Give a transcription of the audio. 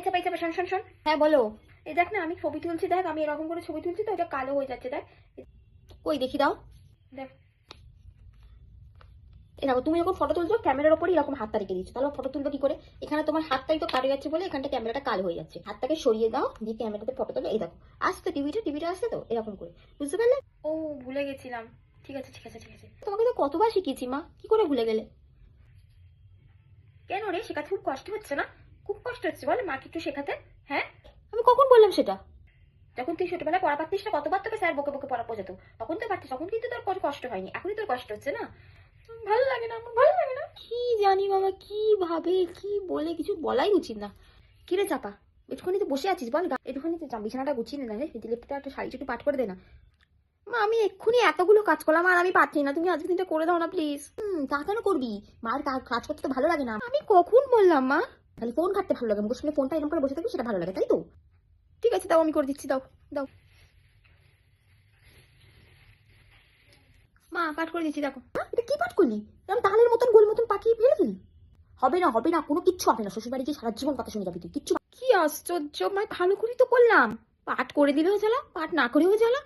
চাপা শোন শোন শোন। হ্যাঁ বলো। এই দেখ না, আমি ছবি তুলছি, দেখ আমি এরকম করে ছবি তুলছি তো এটা কালো হয়ে যাচ্ছে, দেখ। কই দেখি দাও। দেখ, এই দেখো তুমি যখন ফটো তুলছো ক্যামেরার উপরে এরকম হাতটা রেখে দিচ্ছ, তাহলে ফটো তুলবো কি করে? এখানে তোমার হাতটাই তো কাটে যাচ্ছে বলে এখানটা ক্যামেরাটা কালো হয়ে যাচ্ছে। হাতটাকে সরিয়ে দাও, দিয়ে ক্যামেরাতে ফটো তোলো। এই দেখো আসছে টিভিটা আসছে তো এরকম করে, বুঝতে পারলে? ও, ভুলে গেছিলাম। ঠিক আছে ঠিক আছে ঠিক আছে। তোমাকে তো কতবার শিখিয়েছি মা, কি করে ভুলে গেলে? কেন রে, শেখাতে খুব কষ্ট হচ্ছে না? খুব কষ্ট হচ্ছে বল মাকে একটু শেখাতে। হ্যাঁ, আমি কখন বললাম সেটা? যখন তুই ছোটবেলায় পড়া পারতিস না, কতবার তোকে স্যার বকে বকে পড়া বোঝাতো, তখন তো পারতিস, তখন কিন্তু তোর কোনো কষ্ট হয়নি, এখনই তোর কষ্ট হচ্ছে না। ভালো লাগে না, আমার ভালো লাগে না। কি জানি বাবা, কি ভাবে কি বলে, কিছু বলাই উচিত না। কি রে চাপা, একটুখানি তো বসে আছিস বল, একটুখানি তো বিছানাটা গুছিয়ে নে না রে, দিলীপটা একটা শাড়ি চুটি পাঠ করে দে না। মা আমি এক্ষুনি এতগুলো কাজ করলাম আর আমি পারছি না, তুমি আজকে দিনটা করে দাও না প্লিজ। তা কেন করবি? মার কাজ করতে তো ভালো লাগে না? আমি কখন বললাম মা? খালি ফোন ঘাটতে ভালো লাগে, মুখের সামনে ফোনটা এরকম করে বসে থাকবি সেটা ভালো লাগে, তাই তো? ঠিক আছে দাও, আমি করে দিচ্ছি, দাও দাও। মা পাঠ করে দিচ্ছি, দেখো। এটা কি পাঠ করলি? এরকম তাহলের মতন গোল মতন পাঠিয়ে ফেলে দিলি? হবে না হবে না, কোনো কিচ্ছু হবে না, শ্বশুর বাড়ি গিয়ে সারা জীবন কথা শুনে যাবি তুই, কিচ্ছু। কি আশ্চর্য, মানে ভালো করেই তো করলাম। পাঠ করে দিলেও জ্বালা, পাঠ না করেও জ্বালা।